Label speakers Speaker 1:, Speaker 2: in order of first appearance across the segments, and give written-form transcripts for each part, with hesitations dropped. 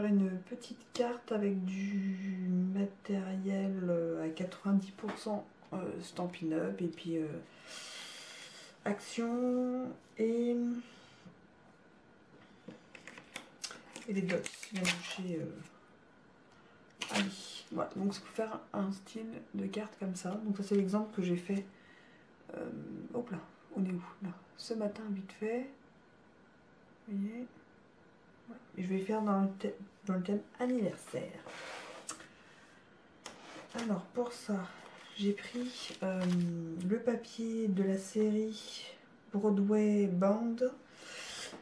Speaker 1: faire une petite carte avec du matériel à 90% Stampin' Up et puis Action et les dots. Je viens de chez Ali. Voilà, donc c'est pour faire un style de carte comme ça. Donc ça c'est l'exemple que j'ai fait. Hop là, on est où là? Ce matin vite fait. Vous voyez? Voilà. Et je vais faire dans le thème anniversaire. Alors pour ça, j'ai pris le papier de la série Broadway Band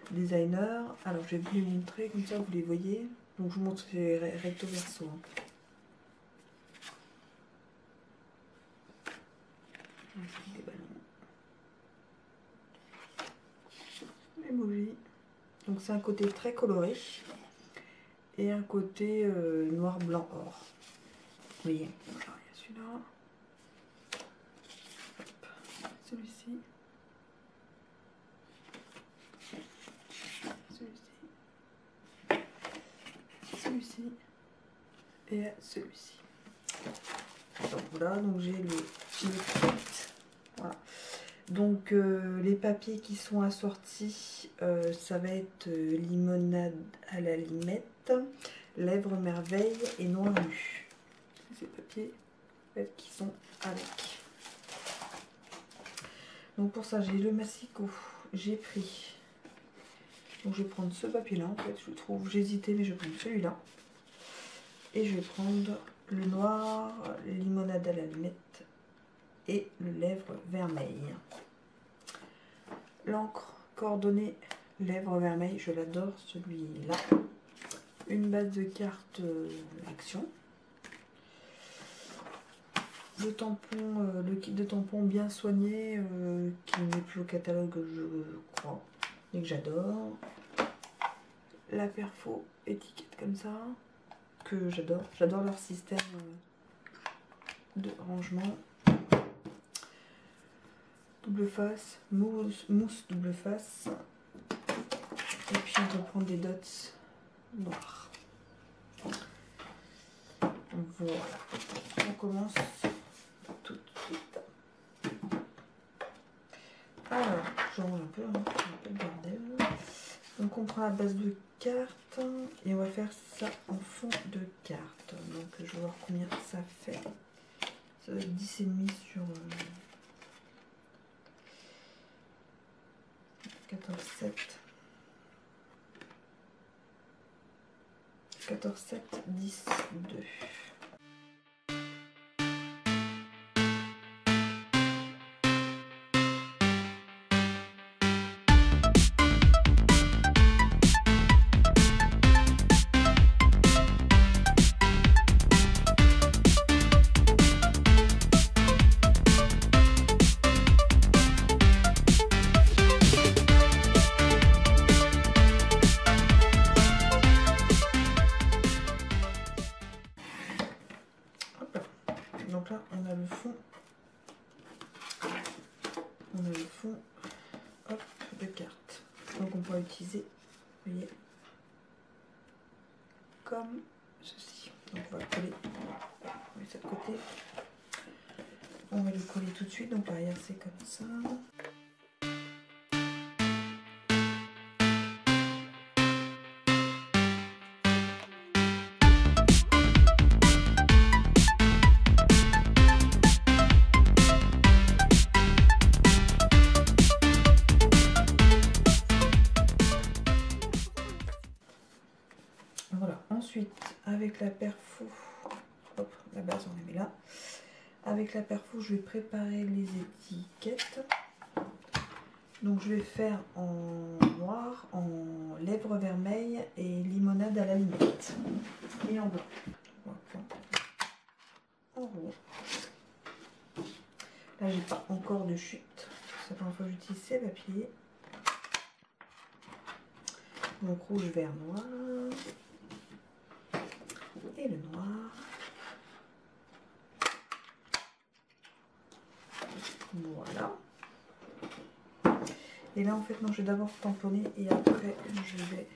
Speaker 1: Designer. Alors je vais vous les montrer comme ça vous les voyez. Donc je vous montre recto verso. Des ballons. Emoji. Donc c'est un côté très coloré et un côté noir, blanc, or. Vous voyez, alors, il y a celui-là, celui-ci, celui-ci et celui-ci. Donc voilà, donc j'ai le kit. Voilà. Donc les papiers qui sont assortis, ça va être limonade à la limette, lèvres merveille et noir nu. Ces papiers en fait, qui sont avec. Donc pour ça j'ai le massicot, j'ai pris. Donc je vais prendre ce papier là en fait, je le trouve, j'hésitais mais je vais prendre celui-là. Et je vais prendre le noir, limonade à la limette et le lèvre vermeil. L'encre coordonnée lèvres vermeil, je l'adore celui-là. Une base de cartes Action. Le tampon, le kit de tampons bien soigné qui n'est plus au catalogue je crois et que j'adore. La perfo étiquette comme ça que j'adore. J'adore leur système de rangement. Double face, mousse double face. Et puis on peut prendre des dots noirs. Voilà. On commence tout de suite. Alors, je range un peu le bordel. Donc on prend la base de carte et on va faire ça en fond de carte. Donc je vais voir combien ça fait. Ça va être 10,5 sur 14,7. 14,7, 10, 2. Donc là, on a le fond. On a le fond hop, de carte. Donc on pourra utiliser, vous voyez, comme ceci. Donc on va coller de ce côté. On va le coller tout de suite. Donc l'arrière c'est comme ça. Voilà, ensuite avec la perfo, hop, la base on la met là. Avec la perfo, je vais préparer les étiquettes. Donc je vais faire en noir, en lèvres vermeilles et limonade à la limette. Et en blanc. Voilà. En rond. Là j'ai pas encore de chute. C'est la première fois que j'utilise ces papiers. Donc rouge, vert, noir. Et le noir. Voilà. Et là en fait non, je vais d'abord tamponner et après je vais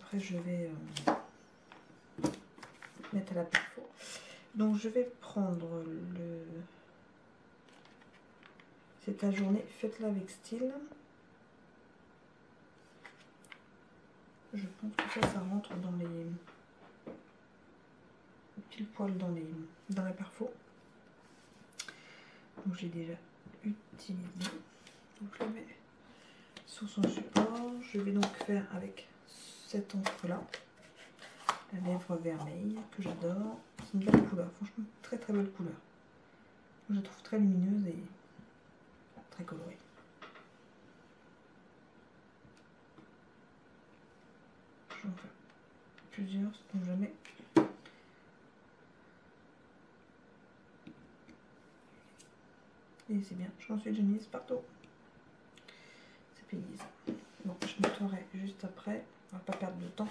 Speaker 1: après je vais mettre à la perfo. Donc je vais prendre le... C'est ta journée, faites-la avec style. Je pense que ça rentre dans les... pile poil dans la perfo. Donc j'ai déjà utilisé. Donc je le mets sur son support. Je vais donc faire avec cette encre là la lèvre vermeille que j'adore. C'est une belle couleur, franchement très très belle couleur. Je la trouve très lumineuse et très colorée. Je vais en faire plusieurs, donc jamais. Et c'est bien, je m'en suis déjà mise partout. C'est pénible. Bon, je nettoierai juste après, on va pas perdre de temps.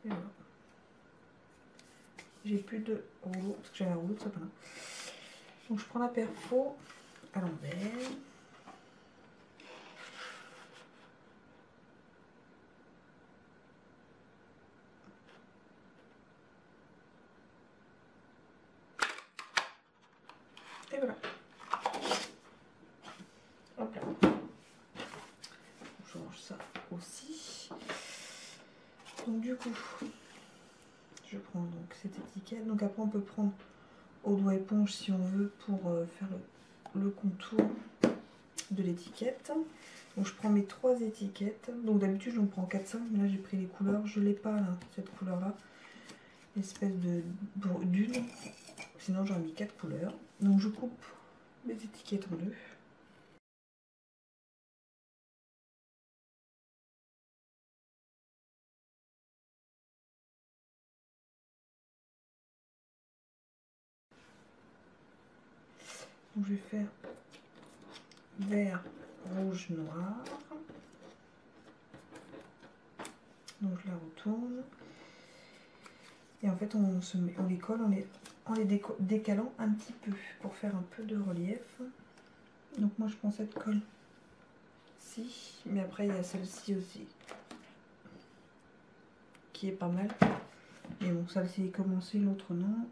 Speaker 1: Et voilà. J'ai plus de rouleau, parce que j'avais un rouleau de sapin. Donc je prends la perfo à l'envers. Et voilà. Hop là. Je range ça aussi. Donc du coup, je prends donc cette étiquette. Donc après on peut prendre au doigt éponge si on veut pour faire le contour de l'étiquette. Donc je prends mes 3 étiquettes. Donc d'habitude j'en prends 4-5, mais là j'ai pris les couleurs. Je l'ai pas là, cette couleur là. Espèce de d'une. Sinon j'aurais mis 4 couleurs. Donc je coupe mes étiquettes en 2. Donc je vais faire vert, rouge, noir. Donc je la retourne. Et en fait on les colle en les décalant un petit peu pour faire un peu de relief. Donc moi je prends cette colle-ci, mais après il y a celle-ci aussi qui est pas mal. Mais bon, celle-ci est commencée, l'autre non.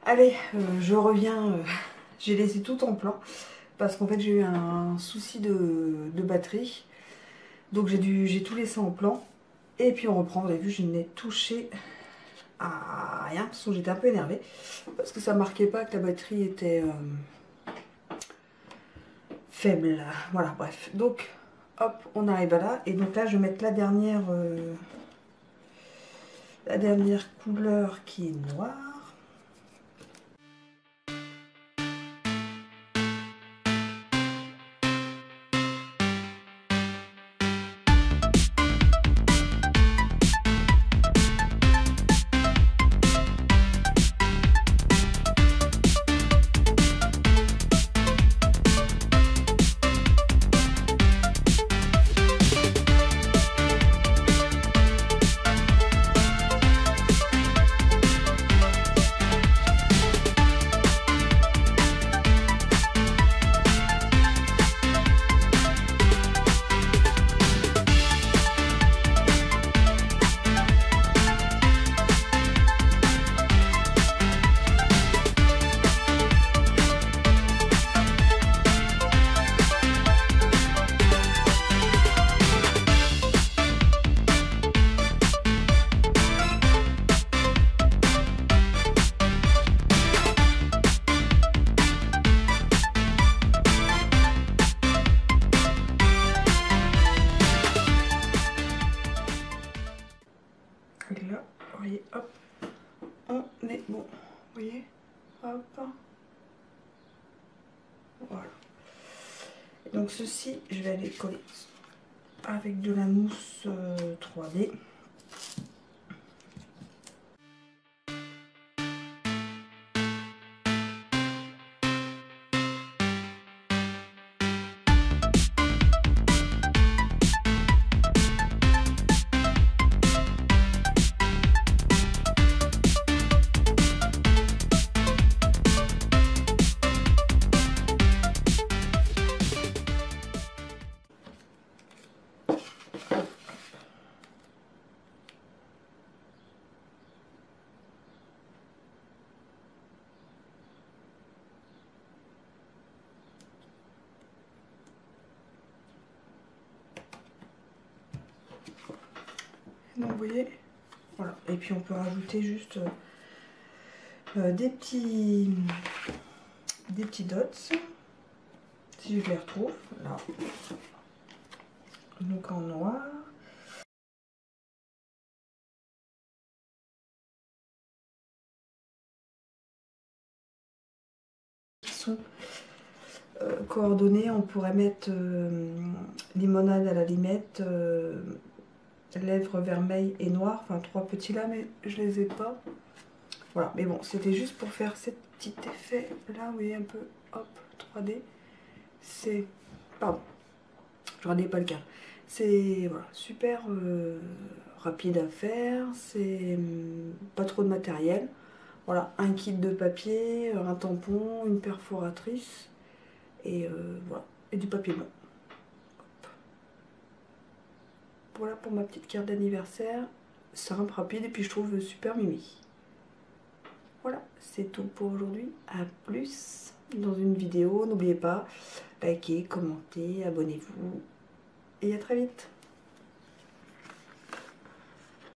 Speaker 1: Allez, je reviens, j'ai laissé tout en plan parce qu'en fait j'ai eu un souci de batterie. Donc j'ai tout laissé en plan et puis on reprend. Vous avez vu, je n'ai touché à rien parce que j'étais un peu énervée parce que ça marquait pas que la batterie était faible. Voilà, bref. Donc hop, on arrive à là et donc là je vais mettre la dernière couleur qui est noire. voyez, hop, on est bon. Vous voyez, hop. Voilà. Et donc ceci, je vais aller coller avec de la mousse 3D. Donc vous voyez, voilà. Et puis on peut rajouter juste des petits dots, si je les retrouve, là. Donc en noir. Qui sont coordonnés, on pourrait mettre limonade à la limette, lèvres vermeilles et noires, enfin 3 petits là, mais je les ai pas. Voilà, mais bon, c'était juste pour faire ce petit effet là, vous voyez, un peu, hop, 3D. C'est, pardon, je regardais pas le cas. C'est voilà, super rapide à faire, c'est pas trop de matériel. Voilà, un kit de papier, un tampon, une perforatrice et voilà, et du papier blanc. Voilà pour ma petite carte d'anniversaire, simple, rapide et puis je trouve super mimi. Voilà, c'est tout pour aujourd'hui. À plus dans une vidéo. N'oubliez pas, likez, commentez, abonnez-vous et à très vite.